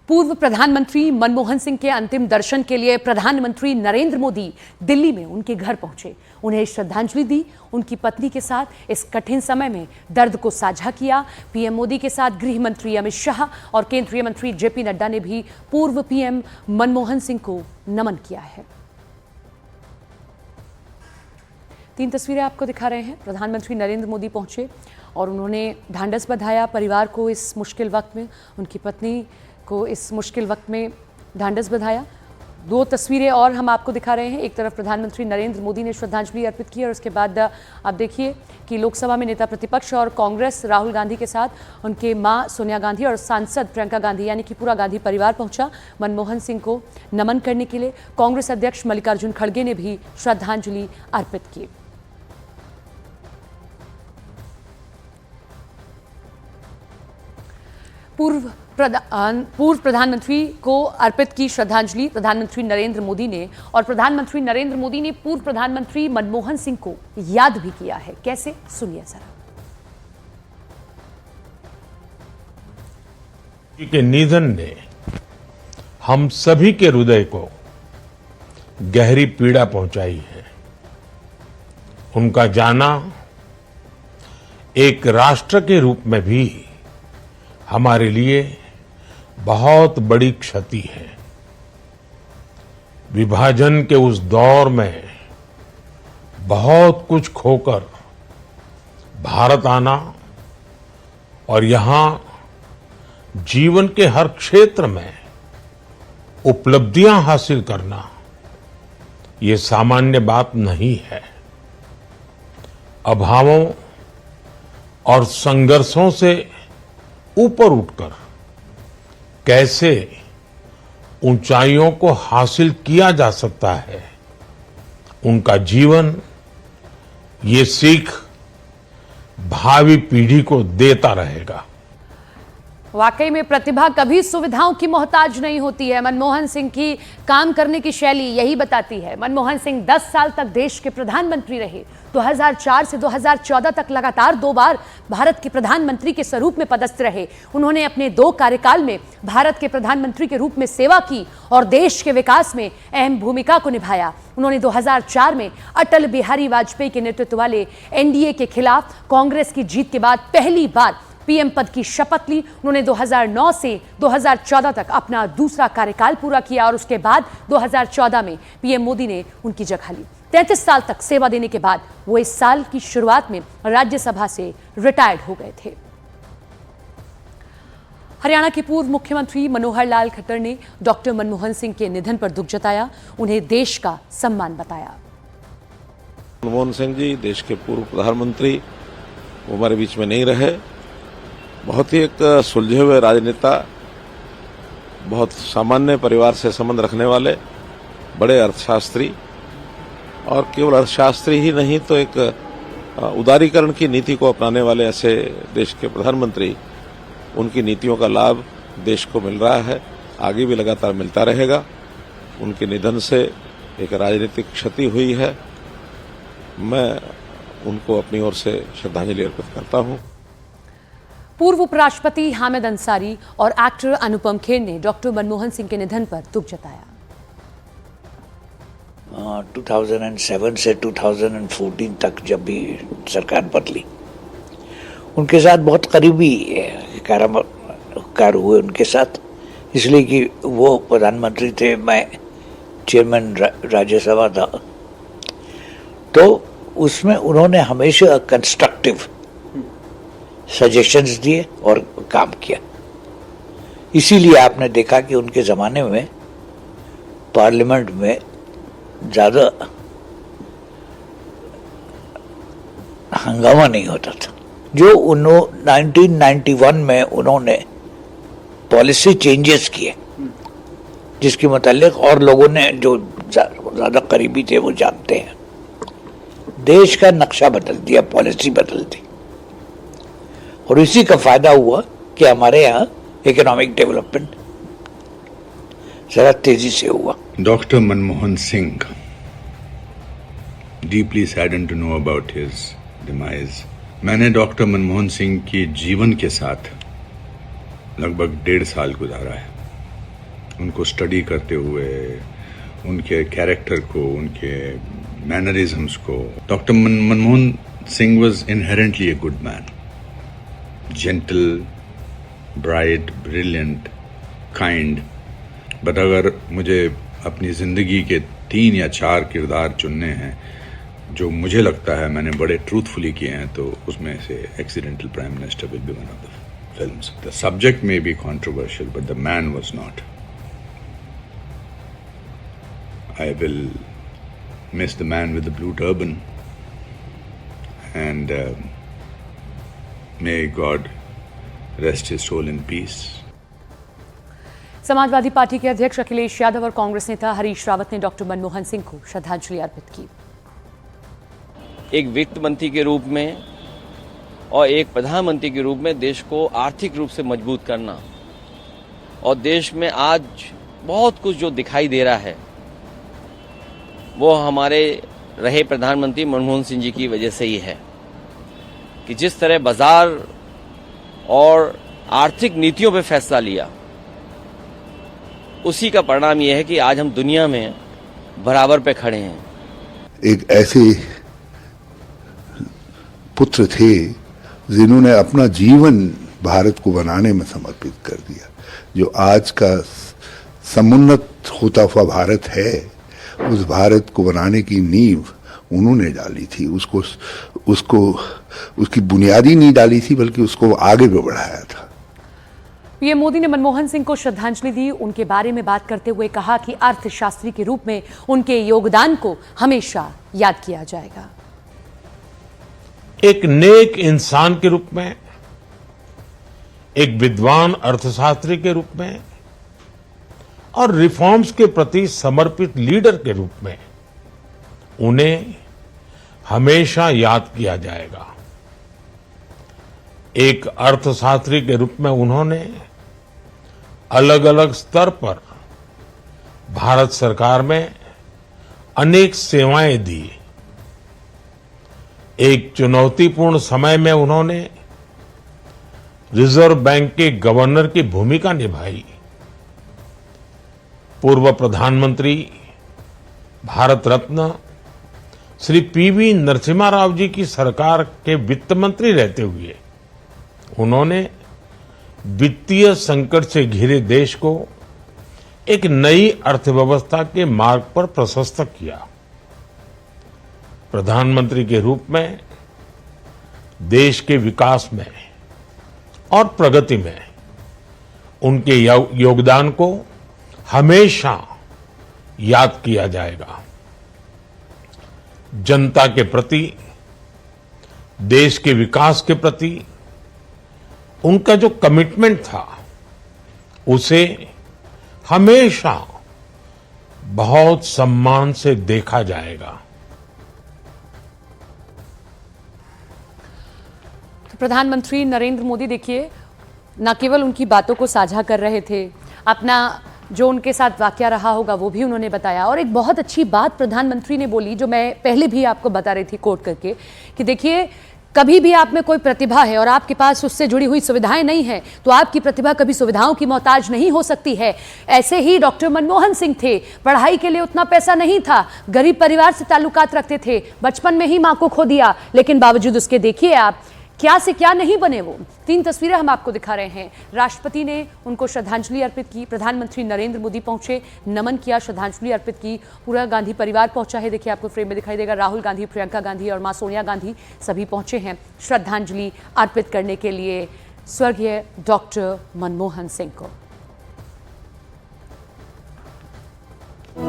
पूर्व प्रधानमंत्री मनमोहन सिंह के अंतिम दर्शन के लिए प्रधानमंत्री नरेंद्र मोदी दिल्ली में उनके घर पहुंचे, उन्हें श्रद्धांजलि दी। उनकी पत्नी के साथ इस कठिन समय में दर्द को साझा किया। पीएम मोदी के साथ गृह मंत्री अमित शाह और केंद्रीय मंत्री जेपी नड्डा ने भी पूर्व पीएम मनमोहन सिंह को नमन किया है। 3 तस्वीरें आपको दिखा रहे हैं। प्रधानमंत्री नरेंद्र मोदी पहुंचे और उन्होंने ढांढस बंधाया परिवार को इस मुश्किल वक्त में, उनकी पत्नी को इस मुश्किल वक्त में ढांढस बंधाया। 2 तस्वीरें और हम आपको दिखा रहे हैं। एक तरफ प्रधानमंत्री नरेंद्र मोदी ने श्रद्धांजलि अर्पित की और उसके बाद आप देखिए कि लोकसभा में नेता प्रतिपक्ष और कांग्रेस राहुल गांधी के साथ उनके मां सोनिया गांधी और सांसद प्रियंका गांधी यानी कि पूरा गांधी परिवार पहुंचा मनमोहन सिंह को नमन करने के लिए। कांग्रेस अध्यक्ष मल्लिकार्जुन खड़गे ने भी श्रद्धांजलि अर्पित की। पूर्व प्रधानमंत्री को अर्पित की श्रद्धांजलि प्रधानमंत्री नरेंद्र मोदी ने, और प्रधानमंत्री नरेंद्र मोदी ने पूर्व प्रधानमंत्री मनमोहन सिंह को याद भी किया है। कैसे, सुनिए जरा। के निधन ने हम सभी के हृदय को गहरी पीड़ा पहुंचाई है। उनका जाना एक राष्ट्र के रूप में भी हमारे लिए बहुत बड़ी क्षति है। विभाजन के उस दौर में बहुत कुछ खोकर भारत आना और यहां जीवन के हर क्षेत्र में उपलब्धियां हासिल करना, ये सामान्य बात नहीं है। अभावों और संघर्षों से ऊपर उठकर कैसे ऊंचाइयों को हासिल किया जा सकता है, उनका जीवन ये सीख भावी पीढ़ी को देता रहेगा। वाकई में प्रतिभा कभी सुविधाओं की मोहताज नहीं होती है। मनमोहन सिंह की काम करने की शैली यही बताती है। मनमोहन सिंह 10 साल तक देश के प्रधानमंत्री रहे। 2004 से 2014 तक लगातार 2 बार भारत के प्रधानमंत्री के स्वरूप में पदस्थ रहे। उन्होंने अपने 2 कार्यकाल में भारत के प्रधानमंत्री के रूप में सेवा की और देश के विकास में अहम भूमिका को निभाया। उन्होंने 2004 में अटल बिहारी वाजपेयी के नेतृत्व वाले एनडीए के खिलाफ कांग्रेस की जीत के बाद पहली बार पीएम पद की शपथ ली। उन्होंने 2009 से 2014 तक अपना दूसरा कार्यकाल पूरा किया और उसके बाद 2014 में पीएम मोदी ने उनकी जगह ली। 33 साल तक सेवा देने के बाद वो इस साल की शुरुआत में राज्यसभा से रिटायर्ड हो गए थे। हरियाणा के पूर्व मुख्यमंत्री मनोहर लाल खट्टर ने डॉक्टर मनमोहन सिंह के निधन पर दुख जताया, उन्हें देश का सम्मान बताया। मनमोहन सिंह जी देश के पूर्व प्रधानमंत्री, वो हमारे बीच में नहीं रहे। बहुत ही एक सुलझे हुए राजनेता, बहुत सामान्य परिवार से संबंध रखने वाले बड़े अर्थशास्त्री, और केवल अर्थशास्त्री ही नहीं तो एक उदारीकरण की नीति को अपनाने वाले ऐसे देश के प्रधानमंत्री। उनकी नीतियों का लाभ देश को मिल रहा है, आगे भी लगातार मिलता रहेगा। उनके निधन से एक राजनीतिक क्षति हुई है। मैं उनको अपनी ओर से श्रद्धांजलि अर्पित करता हूं। पूर्व उपराष्ट्रपति हामिद अंसारी और एक्टर अनुपम खेर ने डॉक्टर मनमोहन सिंह के निधन पर दुख जताया। 2007 से 2014 तक जब भी सरकार बदली, उनके साथ बहुत करीबी कार हुए उनके साथ, इसलिए कि वो प्रधानमंत्री थे, मैं चेयरमैन राज्यसभा था। तो उसमें उन्होंने हमेशा कंस्ट्रक्टिव सजेशंस दिए और काम किया। इसीलिए आपने देखा कि उनके ज़माने में पार्लियामेंट में ज़्यादा हंगामा नहीं होता था। जो 1991 में उन्होंने पॉलिसी चेंजेस किए, जिसके मुतालिक और लोगों ने जो ज़्यादा करीबी थे वो जानते हैं, देश का नक्शा बदल दिया, पॉलिसी बदल दी, और इसी का फायदा हुआ कि हमारे यहाँ इकोनॉमिक डेवलपमेंट जरा तेजी से हुआ। Doctor Manmohan Singh, deeply saddened to know about his demise. मैंने डॉक्टर मनमोहन सिंह के जीवन के साथ लगभग 1.5 साल गुजारा है। उनको स्टडी करते हुए, उनके कैरेक्टर को, उनके मैनरिज्म्स को। Doctor Manmohan Singh was inherently a good man, gentle, bright, brilliant, kind. But अगर मुझे अपनी ज़िंदगी के 3 या 4 किरदार चुनने हैं जो मुझे लगता है मैंने बड़े ट्रूथफुली किए हैं, तो उसमें से accidental prime minister will be one of the films. The subject may be controversial but the man was not. I will miss the man with the blue turban and may God rest his soul in peace. Samajwadi Party के अध्यक्ष अखिलेश यादव और कांग्रेस नेता हरीश रावत ने doctor Manmohan Singh को श्रद्धांजलि अर्पित की। एक वित्त मंत्री के रूप में और एक प्रधानमंत्री के रूप में देश को आर्थिक रूप से मजबूत करना, और देश में आज बहुत कुछ जो दिखाई दे रहा है वो हमारे रहे प्रधानमंत्री मनमोहन सिंह जी की वजह से ही है कि जिस तरह बाजार और आर्थिक नीतियों पर फैसला लिया, उसी का परिणाम यह है कि आज हम दुनिया में बराबर पे खड़े हैं। एक ऐसे पुत्र थे जिन्होंने अपना जीवन भारत को बनाने में समर्पित कर दिया। जो आज का समुन्नत होता हुआ भारत है, उस भारत को बनाने की नींव उन्होंने डाली थी। उसको उसकी बुनियादी नहीं डाली थी, बल्कि उसको आगे भी बढ़ाया था। पीएम मोदी ने मनमोहन सिंह को श्रद्धांजलि दी। उनके बारे में बात करते हुए कहा कि अर्थशास्त्री के रूप में उनके योगदान को हमेशा याद किया जाएगा। एक नेक इंसान के रूप में, एक विद्वान अर्थशास्त्री के रूप में और रिफॉर्म्स के प्रति समर्पित लीडर के रूप में उन्हें हमेशा याद किया जाएगा। एक अर्थशास्त्री के रूप में उन्होंने अलग अलग स्तर पर भारत सरकार में अनेक सेवाएं दी। एक चुनौतीपूर्ण समय में उन्होंने रिजर्व बैंक के गवर्नर की भूमिका निभाई। पूर्व प्रधानमंत्री, भारत रत्न श्री पीवी नरसिम्हा राव जी की सरकार के वित्त मंत्री रहते हुए उन्होंने वित्तीय संकट से घिरे देश को एक नई अर्थव्यवस्था के मार्ग पर प्रशस्त किया। प्रधानमंत्री के रूप में देश के विकास में और प्रगति में उनके योगदान को हमेशा याद किया जाएगा। जनता के प्रति, देश के विकास के प्रति उनका जो कमिटमेंट था, उसे हमेशा बहुत सम्मान से देखा जाएगा। प्रधानमंत्री नरेंद्र मोदी देखिए, न केवल उनकी बातों को साझा कर रहे थे, अपना जो उनके साथ वाकया रहा होगा वो भी उन्होंने बताया। और एक बहुत अच्छी बात प्रधानमंत्री ने बोली, जो मैं पहले भी आपको बता रही थी कोट करके, कि देखिए कभी भी आप में कोई प्रतिभा है और आपके पास उससे जुड़ी हुई सुविधाएं नहीं है, तो आपकी प्रतिभा कभी सुविधाओं की मोहताज नहीं हो सकती है। ऐसे ही डॉक्टर मनमोहन सिंह थे, पढ़ाई के लिए उतना पैसा नहीं था, गरीब परिवार से ताल्लुकात रखते थे, बचपन में ही मां को खो दिया, लेकिन बावजूद उसके देखिए आप क्या से क्या नहीं बने। वो 3 तस्वीरें हम आपको दिखा रहे हैं। राष्ट्रपति ने उनको श्रद्धांजलि अर्पित की, प्रधानमंत्री नरेंद्र मोदी पहुंचे, नमन किया, श्रद्धांजलि अर्पित की, पूरा गांधी परिवार पहुंचा है। देखिए आपको फ्रेम में दिखाई देगा, राहुल गांधी, प्रियंका गांधी और मां सोनिया गांधी सभी पहुंचे हैं श्रद्धांजलि अर्पित करने के लिए स्वर्गीय डॉक्टर मनमोहन सिंह को।